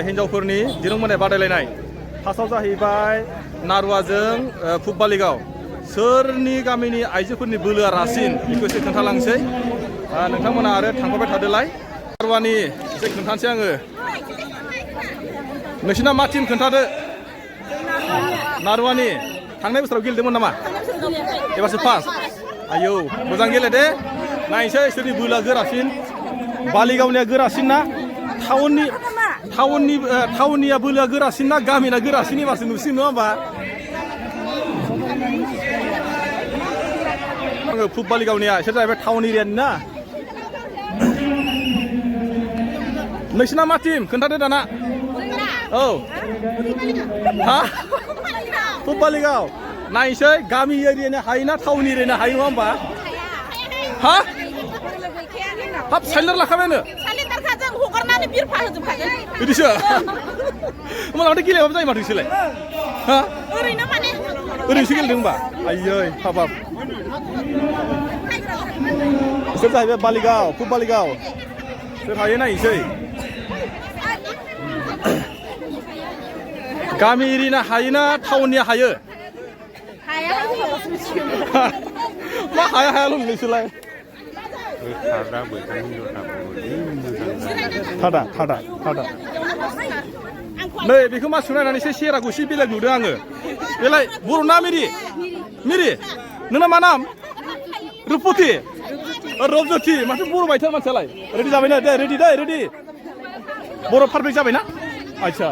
हिन्जावफोरनि दिरुं बोनाय बादायलायनाय फार्स्टआव जाहैबाय नारुवाजों फुटबालिगाव सोरनि गामिनि आइजोफोरनि बोलोआ रासिन बेखौ एसे खोन्थालांसै नोंथांमोना आरो थांफाबाय थादोलाय नारुवानि एसे खोन्थानोसै आङो नोंसिना मा टिम खोन्थादो नारुवानि थांनाय बोसोराव गेलेदोंमोन नामा एबारसो फार्स्ट आयौ मोजां गेलेदे नायनोसै सोरनि बोलोआ गोरासिन बालिगावनिया गोरासिन ना टाउननिया बोलोआ गोरासिन ना गामिना गोरासिन एबारसो नुसिन नङा होमबा आङो फुटबालिगावनिया इसोर जाहैबाय टाउन एरियानि ना नोंसिना मा टिम खोन्थादो दाना औ हा फुटबालिगाव नायनोसै गामि एरियानि हायोना टाउन एरियानि हायो नङा होमबा हा हाब साइलेन्ट लाखाबायानो बिदिसो होमबा माथो गेलेयाबाबो जायो माथो बिसोरलाय हा ओरैनोसो गेलेदों होमबा आयै हाबाब बिसोर जाहैबाय बालिगाव फुटबालिगाव सोर हायो नायनोसै गामि एरियाना हायोना टाउननिया हायो मा हायाल' नोंसोरलाय थादा नै बेखौ मा सुनायनानै एसे सेराखौ एसे बेलेग नुदों आङो बेलाय बर' ना मिरि नोंना मा नाम रुपति रबजति माथो बर' बायथार मानसियालाय रेडि जाबायना दे रेडि बर' पारफेक्ट जाबायना आच्छा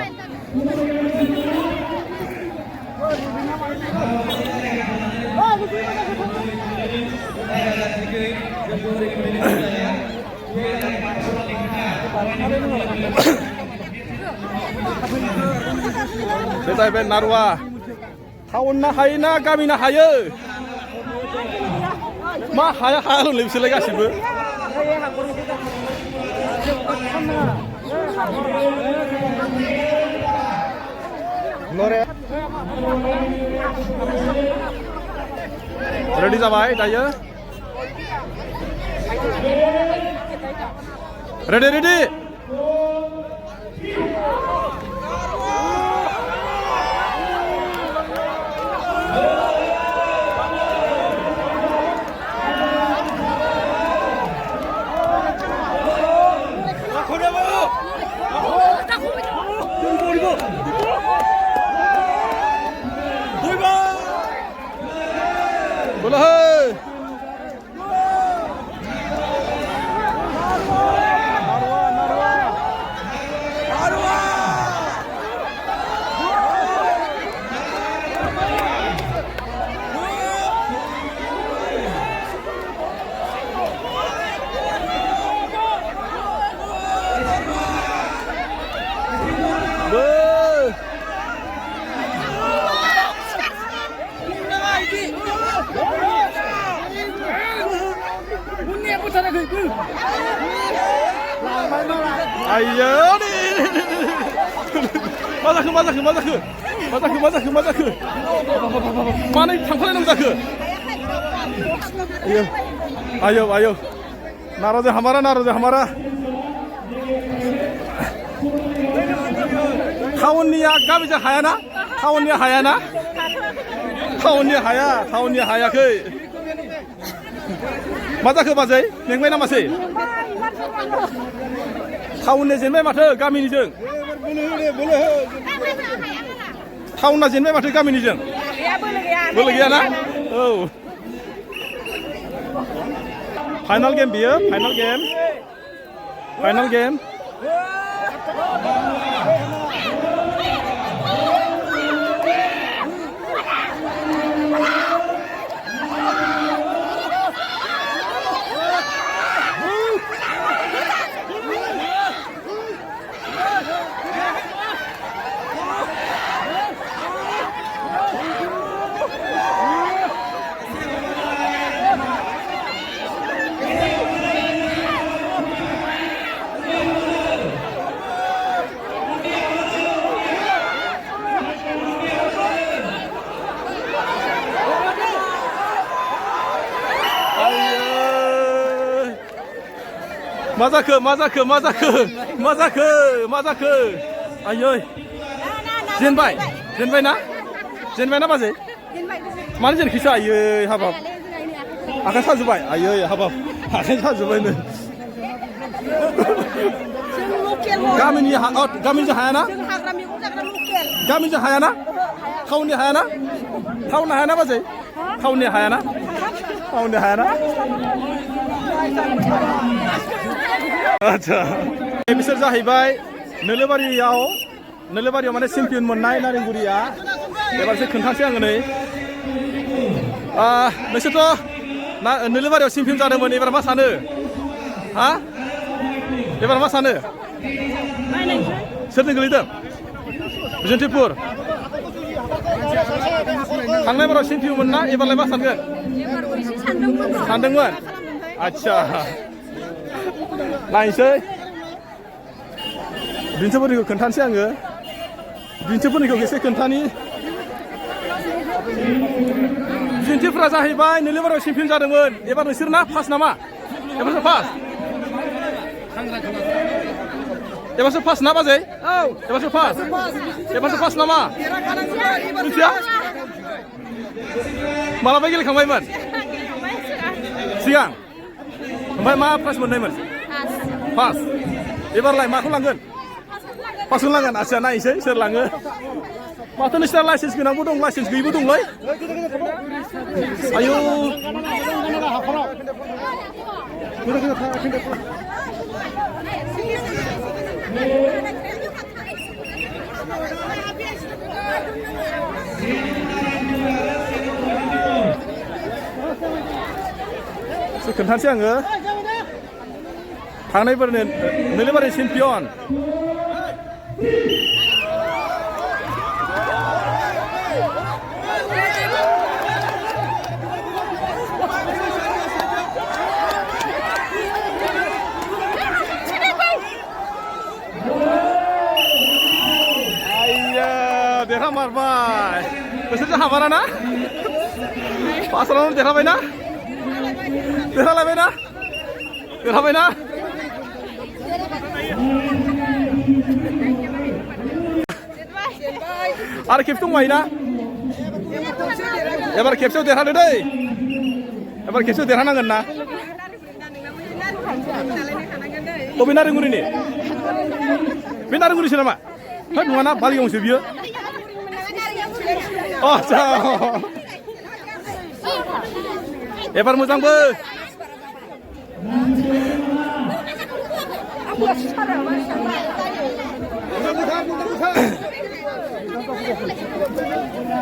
बे जाहैबाय नारुवा टाउनना हायोना गामिना हायो मा हायाल' बिसोरलाय गासिबो रेडि जाबाय दायो रेडि बोलो हे ayo मा जाखो मानो थांफालायनांगौ जाखो आयो नाराजों हामारा टाउननिया गामिजों हायाना टाउननिया हायाखै मा जाखो बाजै मेंबाय नामासै टाउननि जेनबाय माथो गामिनिजों टाउनना जेनबाय माथो गामिनिजों बोलो गैयाना औ फाइनाल गेम बियो फाइनाल गेम मा जाखो आयै जेनबाय ना बाजै मानो जेनखिसो आयै हाबाब आखाइ साजोब्बाय आयै हाबाब आखाइ साजोब्बायनो गामिनिजों हायाना गामिजों हायाना टाउननि हायाना बाजै टाउननि हायाना आच्छा बिसोर जाहैबाय नोलोबारियाव माने चेम्पियन मोननाय नारेंगुरिया एबारसो खोन्थासै आङो नै नोंसोरथ' नोलोबारियाव चेम्पियन जादोंमोन एबार मा सानो हा एबार मा सानो सोरजों गोलैदों बिजन्तिपुर थांनाय बाराव चेम्पियन ना एबारलाय मा सानगोन सानदोंमोन आच्छा नायनोसै बिन्थिफोरनिखौ खोन्थानोसै आङो बिन्थिफोरनिखौ एसे खोन्थानि बिन्थिफोरा जाहैबाय नोलोबारियाव चेम्पियन जादोंमोन एबार नोंसोर ना फार्स्ट नामा एबारसो फार्स्ट ना बाजै एबारसो फार्स्ट नामा मिथिया मालाबा गेलेखांबायमोन सिगां ओमफ्राय मा प्राइज मोननायमोन फार्स्ट एबारलाय माखौ लांगोन फार्स्टखौ लांगोन आच्छा नायनोसै सोर लाङो माथो नोंसिना लाइसेन्स गोनांबो दं लाइसेन्स गैयिबो दंलै आयौ खोन्थानोसै आङो थांनाय बोसोरनि नोलोबारि चेम्पियन देरहामारबाय नोंसोरजों हामारा ना पासआवनो देरहाबायना देरहाबायना आरो खेबसे दंबायो ना एबार खेबसेयाव देरहादो दै एबार खेबसेयाव देरहानांगोन ना बबे नारेंगुरिनि बे नारेंगुरिसो नामा है नङाना बालिगावसो बियो आच्छा एबार मोजांबो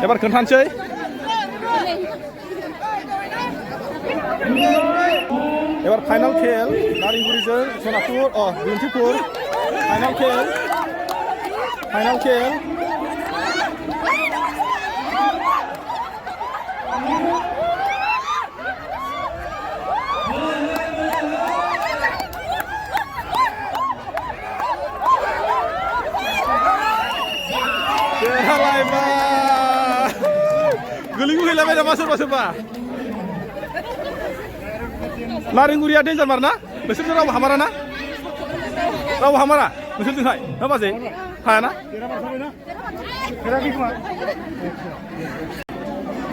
एबार खोन्थानोसै एबार फाइनाल खेल नारेंगुरिजों सनापुर बिन्थिपुर फाइनाल खेल गोलैगु हैलाबाय नामा सोरबा नारेंगुरिया डेन्जार मार ना नोंसोरजों रावबो हामारा ना नोंसोरजोंहाय ना बाजै हायाना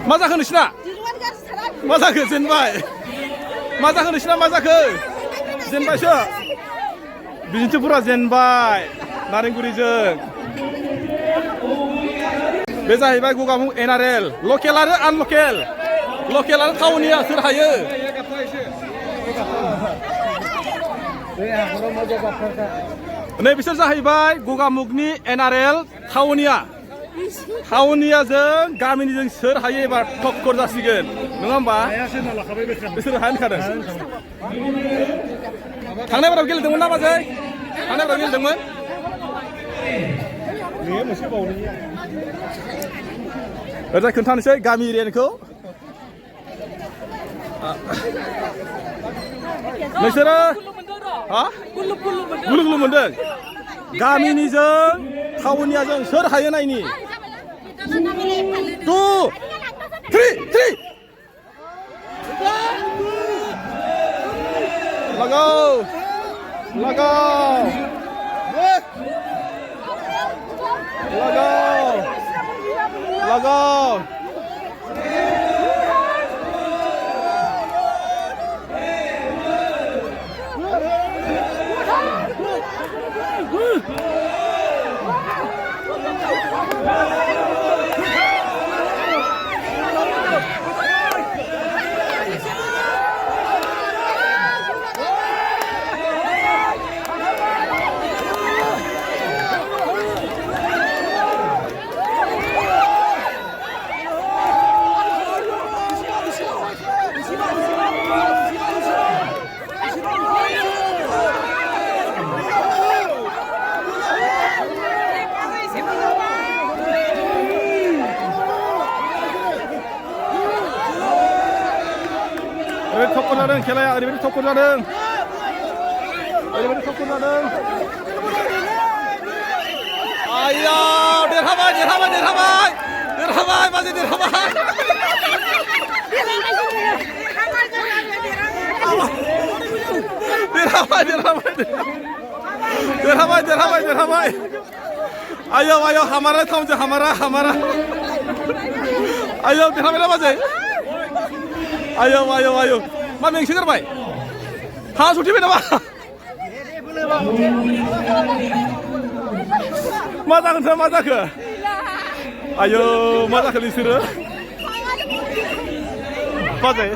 मा जाखो नोंसिना मा जाखो जेनबाय जेनबायसो बिन्थिपुरा जेनबाय नारेंगुरिजों बे जाहैबाय गगामुग एनआरएल लकेल आरो आनलकेल लकेल आरो टाउननिया सोर हायो नै बिसोर जाहैबाय गगामुगनि एनआरएल टाउननियाजों गामिनिजों सोर हायो एबार टक्कर जासिगोन नङा होमबा बिसोर हायाखादों थांनाय बाराव गेलेदोंमोन ना बाजै थांनाय बाराव गेलेदोंमोन ओरैजाय खोन्थानोसै गामि एरियानिखौ नोंसोरो गुलु मोनदों गामिनिजों टाउननियाजों सोर हायो नायनि 2 3 लगाओ Lago. 오늘부터 턱걸자는 개나야 오늘부터 턱걸자는 아야 내려가봐 맞아 내려가봐 내려가봐 ayo hamaरा थाउजे hamaरा ayo 내려가봐 맞아 ayo मा मेंसो गारबाय हा सौथिबाय नामा मा जागोनथो मा जाखो आयो मा जाखो नोंसोरो बाजै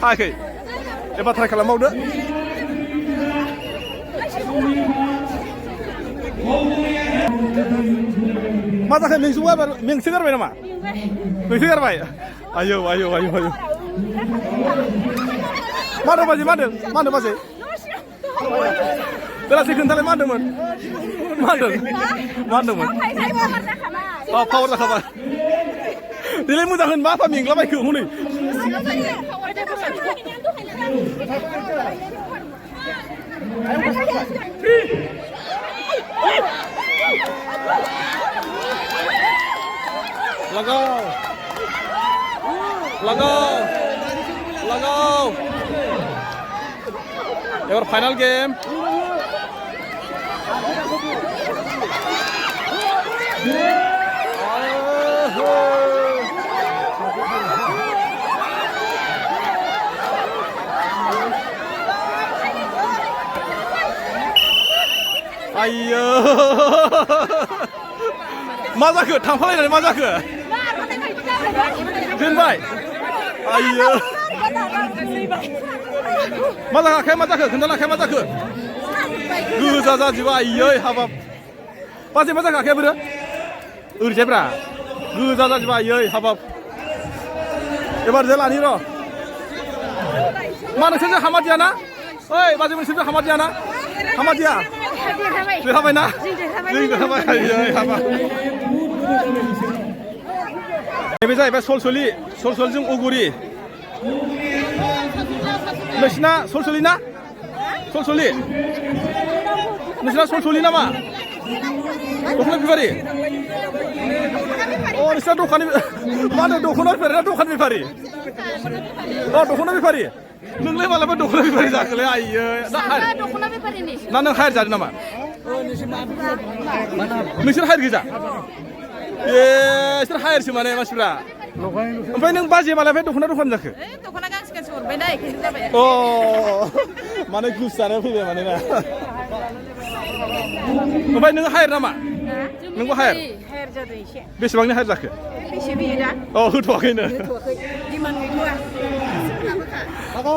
हायाखै एबार ट्राइ खालामबावदो मा जाखो मेंसो गारबाय नामा मेंसो गारबाय आयो Mana bazi? Belas ikan tali mana? Oh, power dah kabar. Dilem mudah kan apa minggu apa ikut huni? Lagau. Your final game. Ayo. मा जाखो थांफालायनानै मा जाखो दोनबाय आयो मा जाखो खोन्थालाखाय मा जाखो गोजा जाजोबबाय आयै हाबाब बाजै मा जाखो आखाया बोरो ओरैजायब्रा गोजा जाजोबबाय आयै हाबाब एबार जे लानि र' मा नोंसोरजों हामादिया ना ओइ बाजै नोंसोरजों हामादिया ना हामादिया देरहाबाय ना जों देरहाबाय आयै हाबाब नैबे जाहैबाय सलसलिजों उगुरि नोंसिना सलसलि ना सलसलि नोंसिना सलसलि नामा दखना बेफारि अ नोंसिना दखानि मा होनो दखना बेफारि ना दखान बेफारि अ दखना बेफारि नोंलाय मालाबा दखना बेफारि जाखोलै आयै ना नों हायर जादों नामा नोंसोर हायर गोजा ए इसोर हायरसो माने मानसिफ्रा ओमफ्राय नों बाजै मालाय दखना दखान जाखो दखना गांसे हरबाय दा एखायनो जाबाय अ माने गुस जानाय फैबाय माने ना ओमफ्राय नों हायर नामा नोंबो हायर जादों एसे बेसेबांनि हायर जाखो बेसे बियो दा अ होथ'वाखैनो दिमान गैथ'आ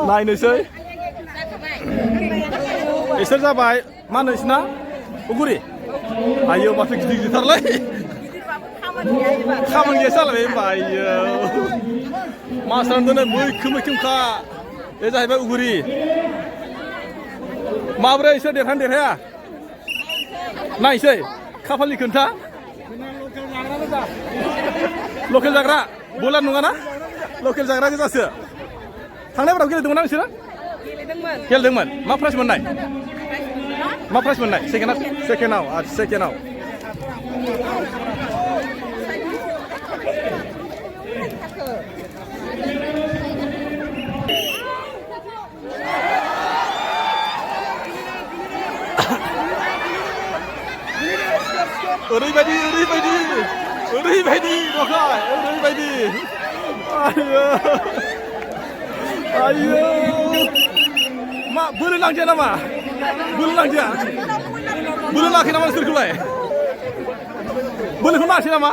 नायनोसै इसोर जाबाय मा नोंसिना उगुरि आयो माथो गिदिर गिदिरथारलै खामानि गैया जालायबाय होनबा आयो मास्टारानो दोनो मैखोमखा बे जाहैबाय उगुरि माब्रै इसोर देरहाया नायसै खाफालनि खोन्था लकेल जाग्रा बयलार नङाना लकेल जाग्रा गोजासो थांनायफोराव गेलेदोंमोन ना नोंसोरो गेलेदोंमोन मा प्राइज मोननाय सेकेन्डआव ओरैबायदि दखाय ओरैबायदि आयो मा बोलो नांदिया नामा बोलो नांदिया बोलो नाङाखै नामा नोंसोरखौलाय बोलोखौ नाङासै नामा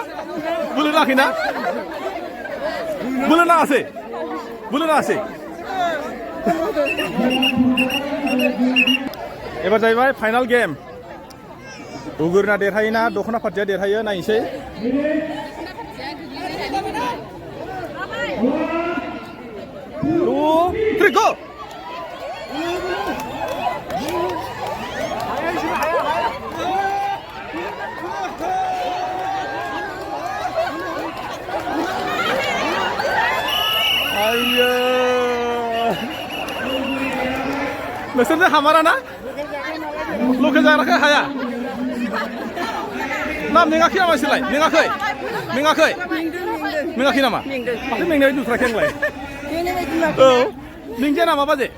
बोलो नाङाखैना बोलो नाङासै एबार जाहैबाय फाइनाल गेम उगुरना देरहायोना दखना फारथिया देरहायो नायनोसै go ayo नोंसोरजों हामाराना लकेल जाग्राखै हाया ना मेङाखै नामा इसोरलाय मेङाखै नामा माथो मेंनाय नुथाराखै आंलाय औ मेंजाया नामा बाजै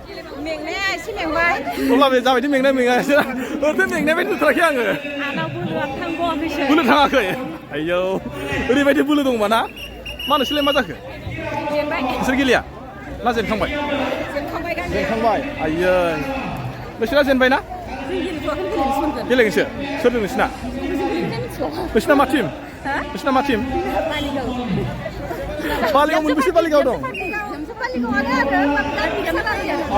मेंनाया एसे मेंबाय अब्लाबो जाबायदि मेंनाय मेङासै ओरैनो मेंनाय बायदि नुथाराखै आङो आंनाव बोलोआ थांबावाखैसो बोलो थाङाखै आयौ ओरैबायदि बोलो दंबा ना मा नोंसोरलाय मा जाखो जेनबाय नोंसोर गेलेया ना जेनखांबाय आयै नोंसोरना जेनबाय ना गेलेगोनसो सोरजों नोंसिना मा टिम बालिगाव मोनबेसे बालिगाव दं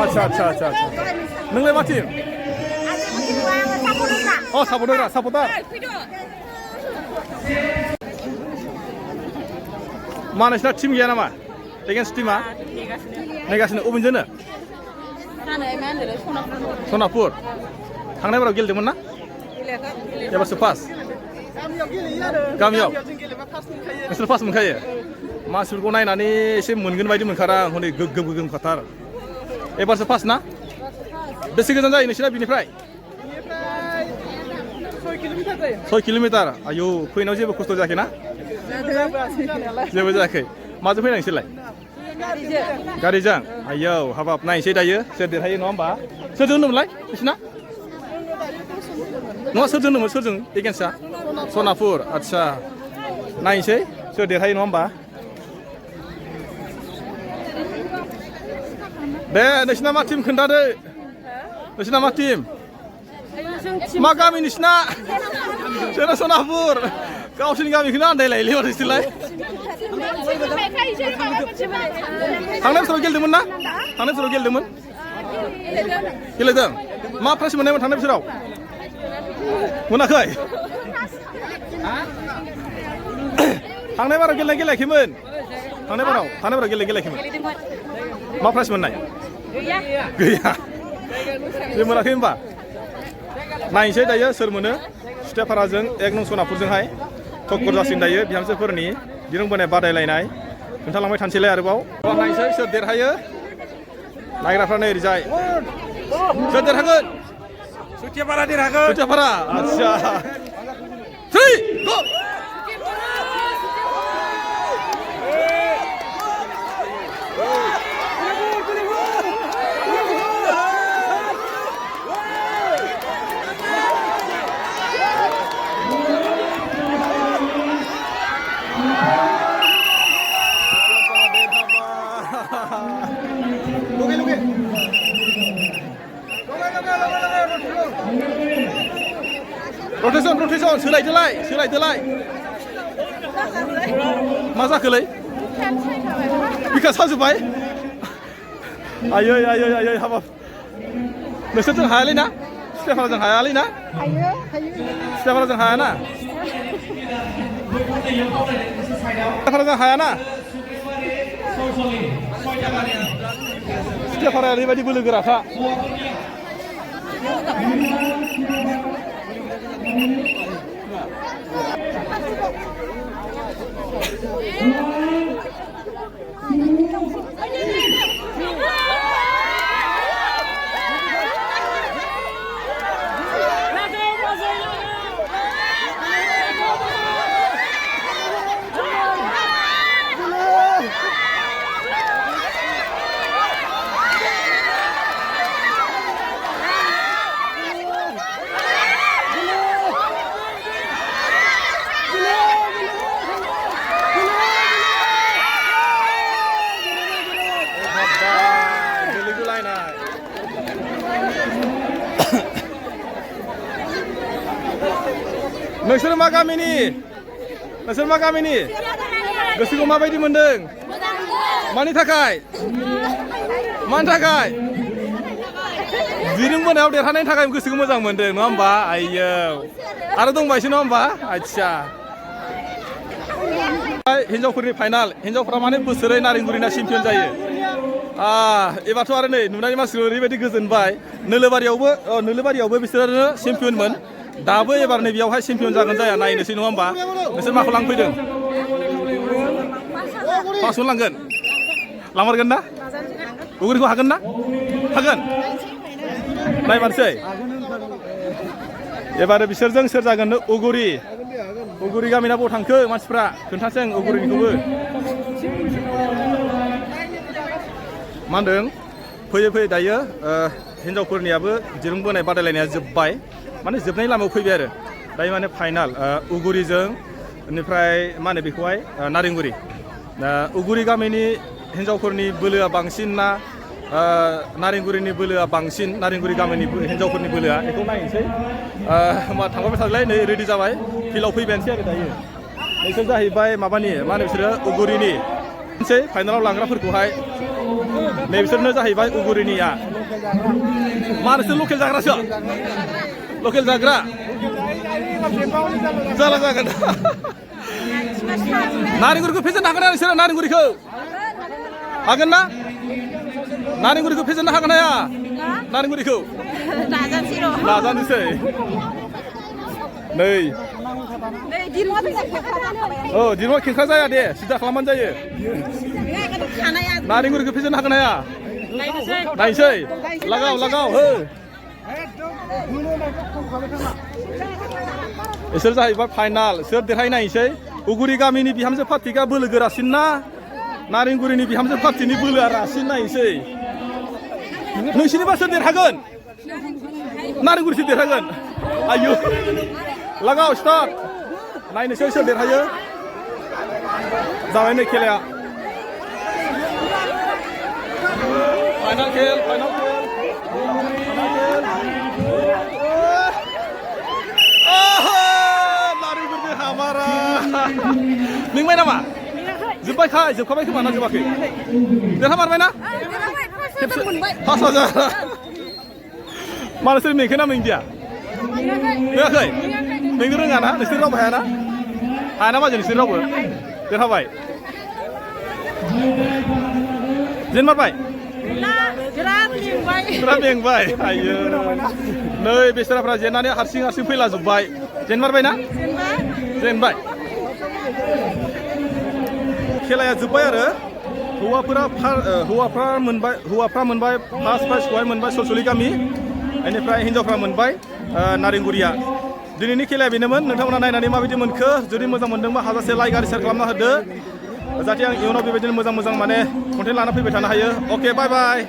आच्छा नोंलाय मा टिम अ सापर्टार मा नोंसिना टिम गैया नामा एगेन्स्ट टिमा नेगासिनो अबेनिजोंनो सनापुर थांनायबाराव गेलेदोंमोन ना एबारसो फार्स्ट गामियाव नोंसोर फार्स्ट मोनखायो मानसिफोरखौ नायनानै एसे मोनगोन बायदि मोनखारा आं हनै गोगोम खाथार एबारसो फार्स्ट ना बेसे गोजान जायो नोंसिना बिनिफ्राय 6 किल'मिटार आयौ फैनायाव जेबो खस्थ' जायाखै ना जेबो जायाखै माजों फैनाय नोंसोरलाय गारिजों आयौ हाबाब नायनोसै दायो सोर देरहायो नङा होमबा सोरजों होनोमोनलाय नोंसिना नङा सोरजों एगेन्स्टआ सनापुर आच्छा नायनोसै सोर देरहायो नङा होमबा दे नोंसिना मा टिम खोन्थादो नोंसिना मा टिम मा गामि नोंसिना जोंना सनापुर गावसोरनि गामिखौनो आन्दायलायोलै माथो नोंसोरलाय थांनाय बोसोराव गेलेदोंमोन ना गेलेदों मा प्राइज मोननायमोन थांनाय बोसोराव मोनाखै थांनाय बाराव गेलेयाखैमोन थांनाय बाराव गेलेयाखैमोन मा प्राइज मोननाय गैया जे मोनाखै होनबा नायनोसै दायो सोर मोनो सुथेफाराजों 1 नं सनापुरजोंहाय थक्कर जासिगोन दायो बिहामजोफोरनि दिरुं बोनाय बादायलायनाय खोन्थालांबाय थानोसैलाय आरोबाव नायनोसै सोर देरहायो नायग्राफ्रा नै ओरैजाय सोर देरहागोन सुथेफारा आच्छा 3 go rotation सोलायदोलाय मा जाखोलै बिखा साजोब्बाय आयै हाबाब नोंसोरजों हायालै ना सुथेफाराजों हायालै ना सुथेफाराजों हायाना सुथेफाराया ओरैबायदि बोलो गोराखा नोंसोर मा गामिनि गोसोखौ माबायदि मोनदों मानि थाखाय दिरुं बोनायाव देरहानायनि थाखाय गोसोखौ मोजां मोनदों नङा होमबा आइयो आरो दंबायसो नङा होमबा आच्छा हिन्जावफोरनि फाइनाल हिन्जावफ्रा माने बोसोरै नारेंगुरिना चेम्पियन जायो एबारथ' आरो नै नुनानै मानसिफोर ओरैबायदि गोजोनबाय नोलोबारियावबो बिसोरो चेम्पियनमोन दाबो एबार नै बेयावहाय चेम्पियन जागोन जाया नायनोसै नङा होमबा नोंसोर माखौ लांफैदों पासखौनो लांगोन लांमारगोन ना उगुरिखौ हागोन ना हागोन नायमारसै एबार बिसोरजों सोर जागोन उगुरि गामिना बबाव थांखो मानसिफ्रा खोन्थासै आं उगुरिनिखौबो मा होनदों फैयै दायो हिन्जावफोरनियाबो दिरुं बोनाय बादायलायनाया जोब्बाय माने जोबनाय लामायाव फैबाय आरो दायो माने फाइनाल उगुरिजों बेनिफ्राय मा होनो बेखौहाय नारेंगुरि उगुरि गामिनि हिन्जावफोरनि बोलोआ बांसिन ना नारेंगुरिनि बोलोआ बांसिन नारेंगुरि गामिनि हिन्जावफोरनि बोलोआ बेखौ नायनोसै होमबा थांबाय थालाय नै रेडि जाबाय फिल्डआव फैबायानोसै आरो दायो नोंसोर जाहैबाय माबानि मा होनो बिसोरो उगुरिनि फाइनालाव लांग्राफोरखौहाय नै बिसोरनो जाहैबाय उगुरिनिया मा नोंसोर लकेल जाग्रासो लकेल जाग्रा जाला जागोन नारेंगुरिखौ फेजेननो हागोन ना नोंसोरो नारेंगुरिखौ हागोन ना नारेंगुरिखौ फेजेननो हागोन हाया नारेंगुरिखौ नाजानोसै नै दिरुङा खेंख्रा जाया दे सिदा खालामबानो जायो नारेंगुरिखौ फेजेननो हागोन हाया नायनोसै लागाव हो इसोर जाहैबाय फाइनाल सोर देरहायो नायनोसै उगुरि गामिनि बिहामजो पार्टिया बोलो गोरासिन ना नारेंगुरिनि बिहामजो पार्टिनि बोलोआ रासिन नायनोसै नोंसिनिबा सोर देरहागोन नारेंगुरिसो देरहागोन आयु लागाव स्टार्ट नायनोसै सोर देरहायो जाबाय नै खेलाया फाइनाल खेल नारेंगुरि हामारा मेंबाय नामा जोबखाबाय खोमा ना जोबाखै देरहामारबाय ना खेबसे 5,000 मानोसोर मेंखोना मेंदिया मेङाखै मेंनो रोङा ना नोंसोर रावबो हायाना माजों नोंसोर रावबो देरहाबाय जेनमारबाय बिराद मेंबाय आयो नै बेसराफ्रा जेननानै हारसिं फैला जोब्बाय जेनमारबाय ना जेनबाय खेलाया जोब्बाय आरो हौवाफ्रा मोनबाय फार्स्ट प्राइजखौहाय मोनबाय सरस'लि गामि बेनिफ्राय हिन्जावफ्रा मोनबाय नारेंगुरिया दिनैनि खेलाया बेनोमोन नोंथांमोना नायनानै माबायदि मोनखो जुदि मोजां मोनदोंबा हाजासे लाइक आरो शेयार खालामना होदो जाहाथे आं इयुनाव बेबायदिनो मोजां माने कन्टेन्ट लाना फैबाय थानो हायो अके बाय